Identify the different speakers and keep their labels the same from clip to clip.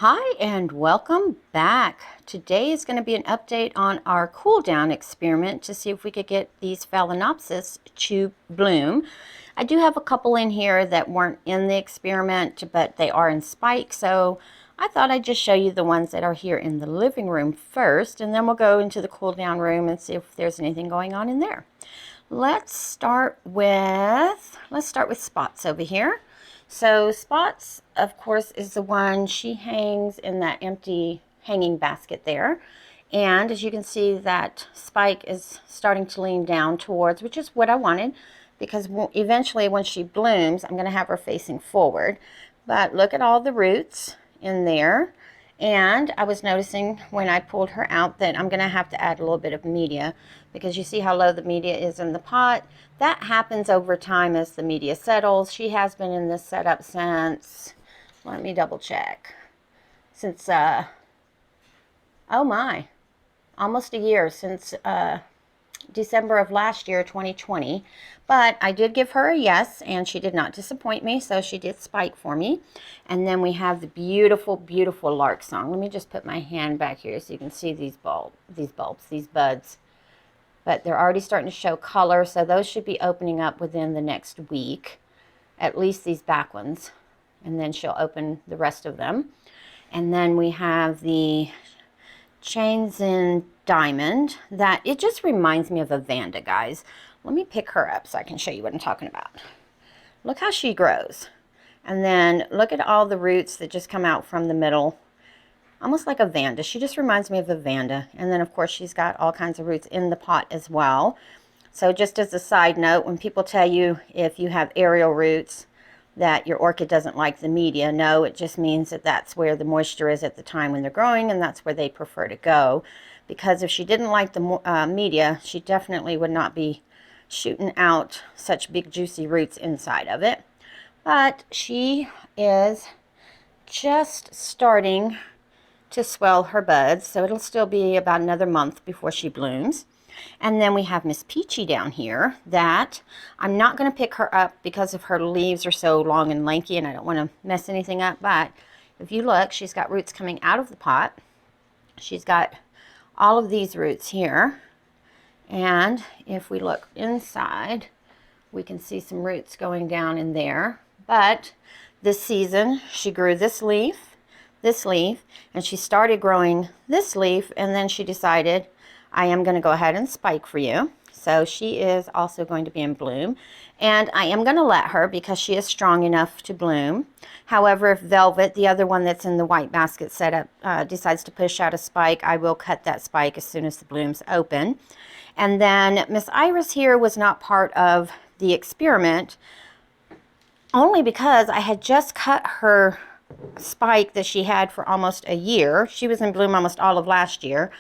Speaker 1: Hi and welcome back. Today is going to be an update on our cool down experiment to see if we could get these Phalaenopsis to bloom. I do have a couple in here that weren't in the experiment, but they are in spike, so I thought I'd just show you the ones that are here in the living room first, and then we'll go into the cool down room and see if there's anything going on in there. Let's start with Spots over here. So Spots, of course, is the one she hangs in that empty hanging basket there. And as you can see, that spike is starting to lean down towards, which is what I wanted, because eventually when she blooms, I'm going to have her facing forward. But look at all the roots in there. And I was noticing when I pulled her out that I'm going to have to add a little bit of media, because you see how low the media is in the pot. That happens over time as the media settles. She has been in this setup since, let me double check, since, oh my, almost a year, since December of last year, 2020. But I did give her a yes, and she did not disappoint me, so she did spike for me. And then we have the beautiful, beautiful lark song. Let me just put my hand back here so you can see these buds. But they're already starting to show color, so those should be opening up within the next week, at least these back ones. And then she'll open the rest of them. And then we have the Chains in Diamond. That it just reminds me of a Vanda, guys. Let me pick her up so I can show you what I'm talking about. Look how she grows. And then look at all the roots that just come out from the middle. Almost like a Vanda. She just reminds me of a Vanda. And then, of course, she's got all kinds of roots in the pot as well. So just as a side note, when people tell you if you have aerial roots that your orchid doesn't like the media, no, it just means that that's where the moisture is at the time when they're growing, and that's where they prefer to go. Because if she didn't like the media, she definitely would not be shooting out such big juicy roots inside of it. But she is just starting to swell her buds, so it'll still be about another month before she blooms. And then we have Miss Peachy down here that I'm not going to pick her up because of her leaves are so long and lanky, and I don't want to mess anything up. But if you look, she's got roots coming out of the pot. She's got all of these roots here. And if we look inside, we can see some roots going down in there. But this season, she grew this leaf, and she started growing this leaf, and then she decided, I am going to go ahead and spike for you. So she is also going to be in bloom, and I am going to let her because she is strong enough to bloom. However, if Velvet, the other one that's in the white basket setup, decides to push out a spike, I will cut that spike as soon as the blooms open. And then Miss Iris here was not part of the experiment, only because I had just cut her spike that she had for almost a year. She was in bloom almost all of last year,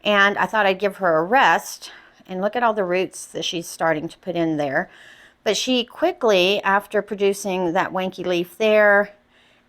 Speaker 1: and I thought I'd give her a rest. And look at all the roots that she's starting to put in there. But she quickly, after producing that wanky leaf there,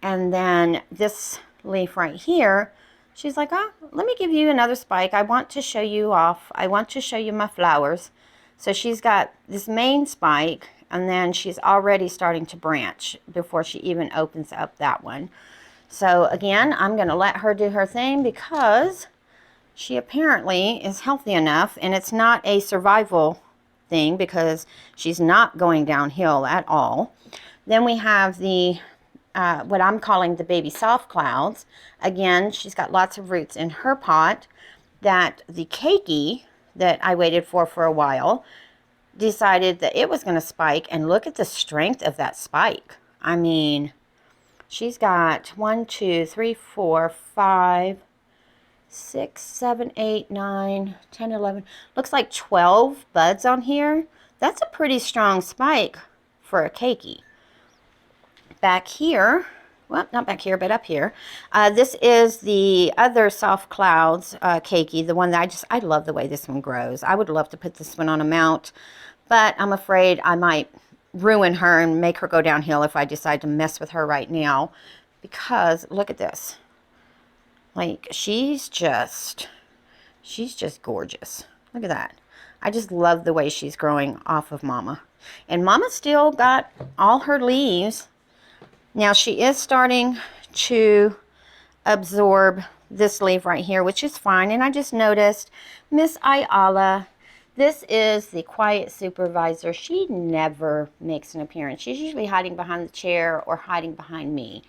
Speaker 1: and then this leaf right here, she's like, oh, let me give you another spike. I want to show you off. I want to show you my flowers. So she's got this main spike, and then she's already starting to branch before she even opens up that one. So again, I'm going to let her do her thing because she apparently is healthy enough, and it's not a survival thing because she's not going downhill at all. Then we have the what I'm calling the baby soft clouds. Again, she's got lots of roots in her pot that the keiki that I waited for a while decided that it was going to spike, and look at the strength of that spike. I mean, she's got 1, 2, 3, 4, 5, 6, 7, 8, 9, 10, 11, looks like 12 buds on here. That's a pretty strong spike for a keiki. Back here, well, not back here, but up here, this is the other soft clouds keiki, the one that I love the way this one grows. I would love to put this one on a mount, but I'm afraid I might ruin her and make her go downhill if I decide to mess with her right now, because look at this. Like, she's just gorgeous. Look at that. I just love the way she's growing off of Mama. And Mama still got all her leaves. Now she is starting to absorb this leaf right here, which is fine. And I just noticed Miss Ayala, this is the quiet supervisor. She never makes an appearance. She's usually hiding behind the chair or hiding behind me.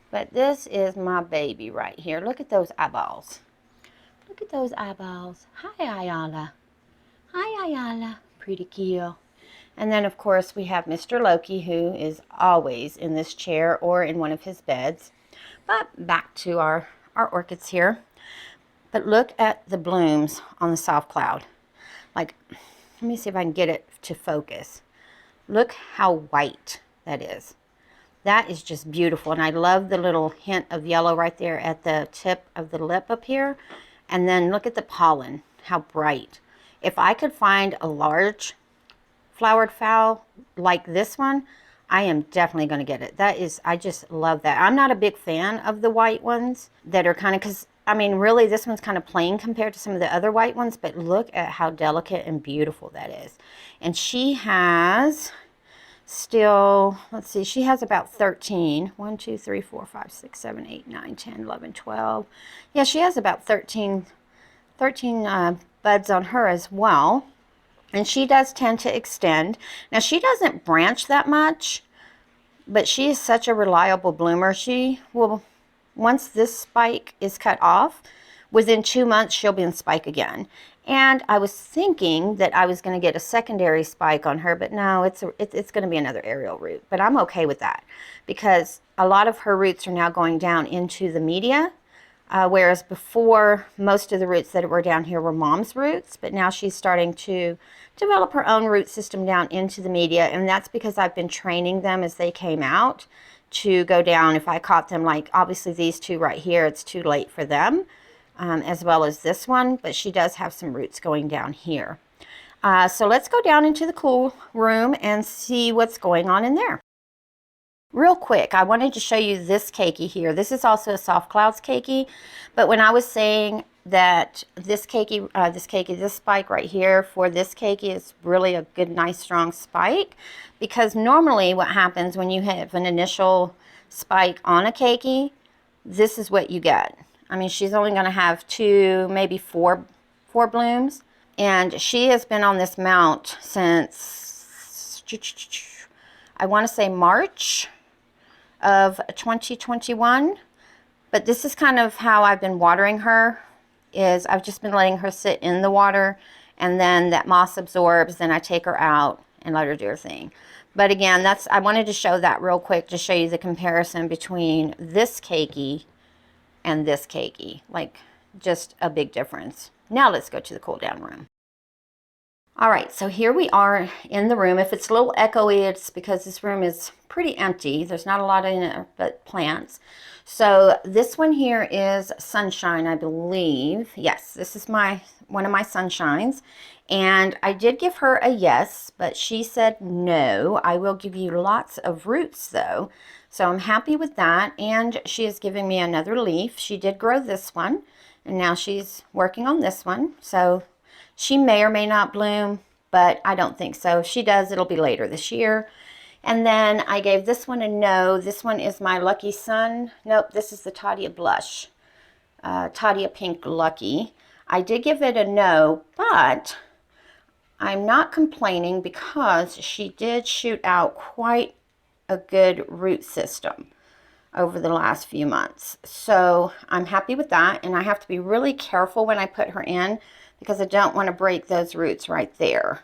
Speaker 1: But this is my baby right here. Look at those eyeballs. Look at those eyeballs. Hi, Ayala. Hi, Ayala. Pretty cute. And then, of course, we have Mr. Loki, who is always in this chair or in one of his beds. But back to our orchids here. But look at the blooms on the soft cloud. Like, let me see if I can get it to focus. Look how white that is. That is just beautiful. And I love the little hint of yellow right there at the tip of the lip up here. And then look at the pollen, how bright. If I could find a large flowered phal like this one, I am definitely going to get it. That is, I just love that. I'm not a big fan of the white ones that are kind of, because I mean, really, this one's kind of plain compared to some of the other white ones, but look at how delicate and beautiful that is. And she has still, let's see, she has about 13. 1, 2, 3, 4, 5, 6, 7, 8, 9, 10, 11, 12. Yeah, she has about 13 buds on her as well. And she does tend to extend. Now, she doesn't branch that much, but she is such a reliable bloomer. She will, once this spike is cut off, within 2 months, she'll be in spike again. And I was thinking that I was going to get a secondary spike on her, but no, it's going to be another aerial root. But I'm okay with that because a lot of her roots are now going down into the media. Whereas before, most of the roots that were down here were mom's roots, but now she's starting to develop her own root system down into the media, and that's because I've been training them as they came out to go down. If I caught them, like obviously these two right here, it's too late for them, as well as this one, but she does have some roots going down here. So let's go down into the cool room and see what's going on in there. Real quick, I wanted to show you this keiki here. This is also a soft clouds keiki, but when I was saying that this keiki, this spike right here for this keiki is really a good, nice, strong spike, because normally what happens when you have an initial spike on a keiki, this is what you get. I mean, she's only going to have 2, maybe 4 blooms, and she has been on this mount since, I want to say March of 2021, but this is kind of how I've been watering her, is I've just been letting her sit in the water, and then that moss absorbs, then I take her out and let her do her thing. But again, I wanted to show that real quick to show you the comparison between this keiki and this keiki, like just a big difference. Now let's go to the cool down room. All right, so here we are in the room. If it's a little echoey, it's because this room is pretty empty. There's not a lot in it but plants. So this one here is Sunshine, I believe. Yes, this is one of my Sunshines. And I did give her a yes, but she said no. I will give you lots of roots though. So I'm happy with that. And she is giving me another leaf. She did grow this one, and now she's working on this one. So she may or may not bloom, but I don't think so. If she does, it'll be later this year. And then I gave this one a no. This one is my Lucky Sun. Nope, this is the Tadia Blush. Tadia Pink Lucky. I did give it a no, but I'm not complaining because she did shoot out quite a good root system over the last few months. So I'm happy with that, and I have to be really careful when I put her in because I don't want to break those roots right there.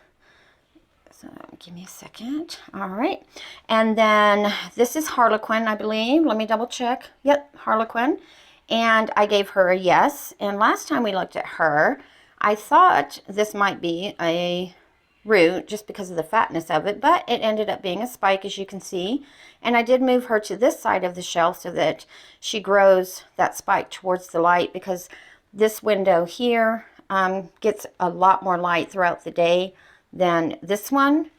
Speaker 1: So give me a second. All right. And then this is Harlequin, I believe. Let me double check. Yep, Harlequin. And I gave her a yes. And last time we looked at her, I thought this might be a root just because of the fatness of it, but it ended up being a spike, as you can see. And I did move her to this side of the shelf so that she grows that spike towards the light, because this window here gets a lot more light throughout the day than this one.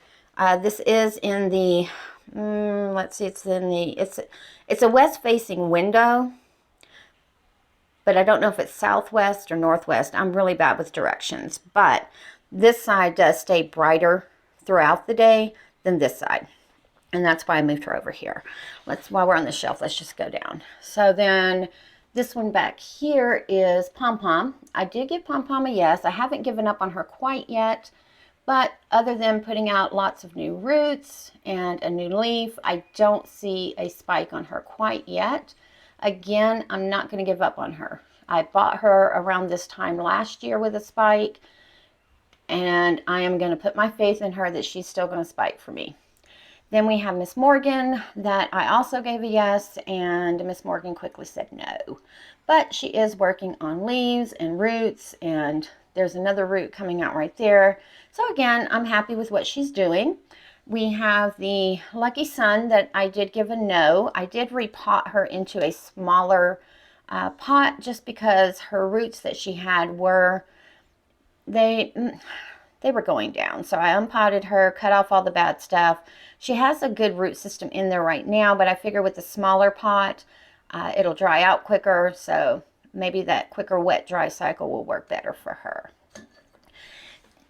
Speaker 1: This is in the, let's see, it's a west-facing window, but I don't know if it's southwest or northwest. I'm really bad with directions, but this side does stay brighter throughout the day than this side, and that's why I moved her over here. While we're on the shelf, let's just go down. So then This one back here is Pom Pom. I did give Pom Pom a yes. I haven't given up on her quite yet, but other than putting out lots of new roots and a new leaf, I don't see a spike on her quite yet. Again, I'm not going to give up on her. I bought her around this time last year with a spike, and I am going to put my faith in her that she's still going to spike for me. Then we have Miss Morgan that I also gave a yes, and Miss Morgan quickly said no. But she is working on leaves and roots, and there's another root coming out right there. So again, I'm happy with what she's doing. We have the Lucky Sun that I did give a no. I did repot her into a smaller pot just because her roots that she had were, they were going down. So I unpotted her, cut off all the bad stuff. She has a good root system in there right now, but I figure with the smaller pot, it'll dry out quicker. So maybe that quicker wet dry cycle will work better for her.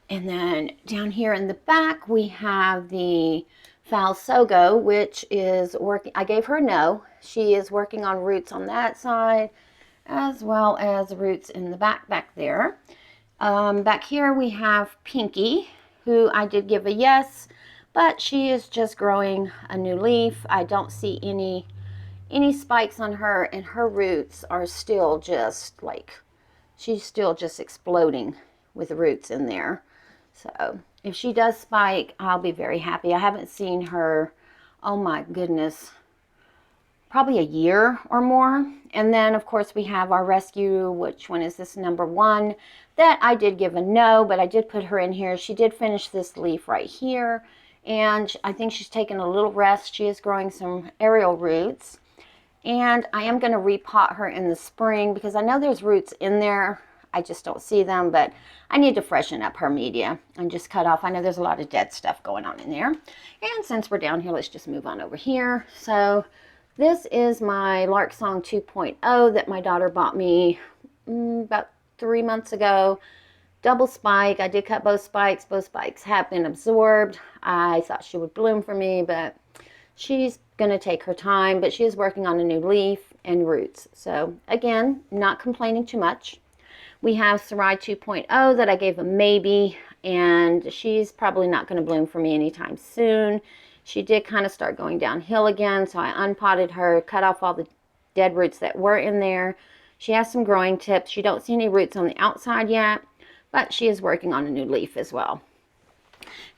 Speaker 1: And then down here in the back, we have the Phalaenopsis, which is working. I gave her a no. She is working on roots on that side, as well as roots in the back there. Back here we have Pinky, who I did give a yes, but she is just growing a new leaf. I don't see any spikes on her, and her roots are still just like, she's still just exploding with roots in there. So if she does spike, I'll be very happy. I haven't seen her, oh my goodness, probably a year or more. And then of course we have our rescue, which one is this, number 1, that I did give a no, but I did put her in here. She did finish this leaf right here, and I think she's taken a little rest. She is growing some aerial roots, and I am going to repot her in the spring because I know there's roots in there. I just don't see them, but I need to freshen up her media and just cut off. I know there's a lot of dead stuff going on in there. And since we're down here, let's just move on over here. So this is my Lark Song 2.0 that my daughter bought me about 3 months ago. Double spike. I did cut both spikes. Both spikes have been absorbed. I thought she would bloom for me, but she's going to take her time. But she is working on a new leaf and roots. So again, not complaining too much. We have Sarai 2.0 that I gave a maybe, and she's probably not going to bloom for me anytime soon. She did kind of start going downhill again, so I unpotted her, cut off all the dead roots that were in there. She has some growing tips. You don't see any roots on the outside yet, but she is working on a new leaf as well.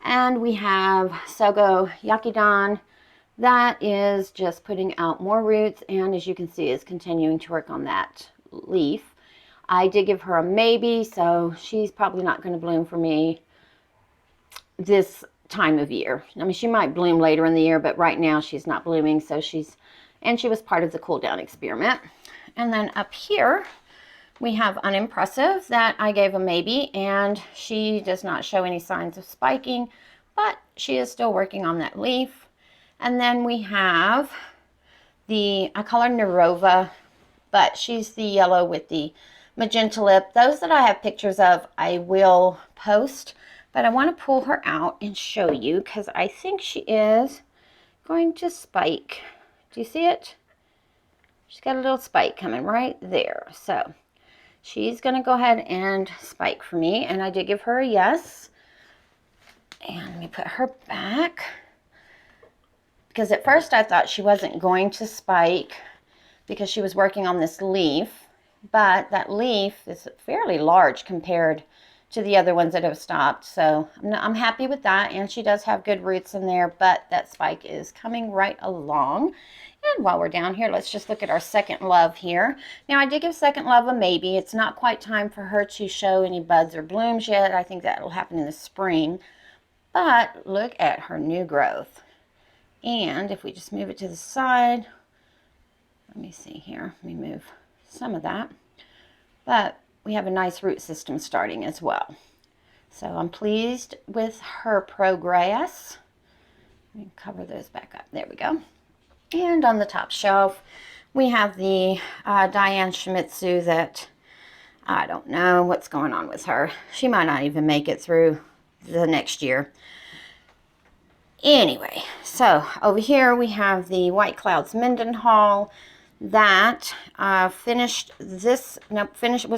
Speaker 1: And we have Sogo Yakidon. That is just putting out more roots, and as you can see, is continuing to work on that leaf. I did give her a maybe, so she's probably not going to bloom for me this time of year. I mean, she might bloom later in the year, but right now she's not blooming, so she was part of the cool down experiment. And then up here, we have Unimpressive that I gave a maybe, and she does not show any signs of spiking, but she is still working on that leaf. And then we have I call her Nerova, but she's the yellow with the magenta lip. Those that I have pictures of, I will post, but I want to pull her out and show you because I think she is going to spike. Do you see it? She's got a little spike coming right there. So she's going to go ahead and spike for me, and I did give her a yes. And let me put her back, because at first I thought she wasn't going to spike because she was working on this leaf. But that leaf is fairly large compared to the other ones that have stopped. So I'm happy with that. And she does have good roots in there, but that spike is coming right along. And while we're down here, let's just look at our Second Love here. Now, I did give Second Love a maybe. It's not quite time for her to show any buds or blooms yet. I think that will happen in the spring. But look at her new growth. And if we just move it to the side, let me see here. Let me move some of that, but we have a nice root system starting as well. So I'm pleased with her progress. Let me cover those back up. There we go. And on the top shelf, we have the Diane Shimizu that I don't know what's going on with her. She might not even make it through the next year. Anyway, so over here we have the White Clouds Mendenhall. that was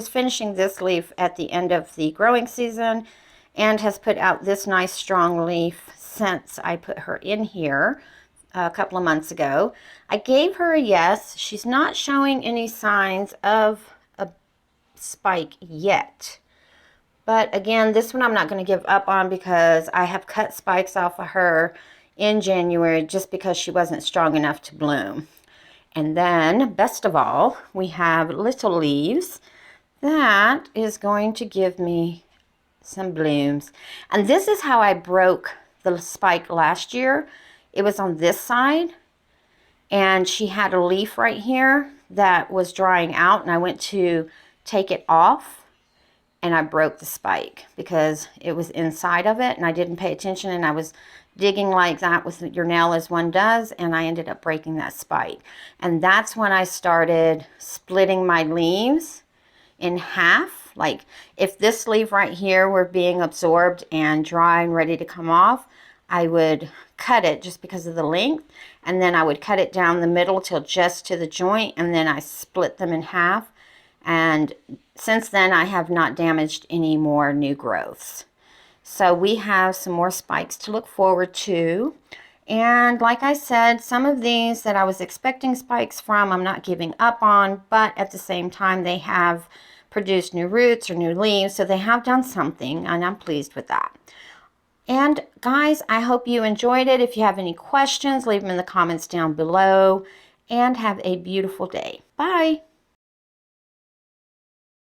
Speaker 1: finishing this leaf at the end of the growing season and has put out this nice strong leaf since I put her in here a couple of months ago. I gave her a yes. She's not showing any signs of a spike yet. But again, this one I'm not going to give up on because I have cut spikes off of her in January just because she wasn't strong enough to bloom. And then, best of all, we have little leaves. That is going to give me some blooms. And this is how I broke the spike last year. It was on this side, and she had a leaf right here that was drying out, and I went to take it off, and I broke the spike because it was inside of it, and I didn't pay attention, and I was digging like that with your nail as one does, and I ended up breaking that spike. And that's when I started splitting my leaves in half. Like if this leaf right here were being absorbed and dry and ready to come off, I would cut it just because of the length, and then I would cut it down the middle till just to the joint, and then I split them in half. And since then I have not damaged any more new growths. So we have some more spikes to look forward to. And like I said, some of these that I was expecting spikes from, I'm not giving up on, but at the same time, they have produced new roots or new leaves, so they have done something, and I'm pleased with that. And guys, I hope you enjoyed it. If you have any questions, leave them in the comments down below, and have a beautiful day. Bye.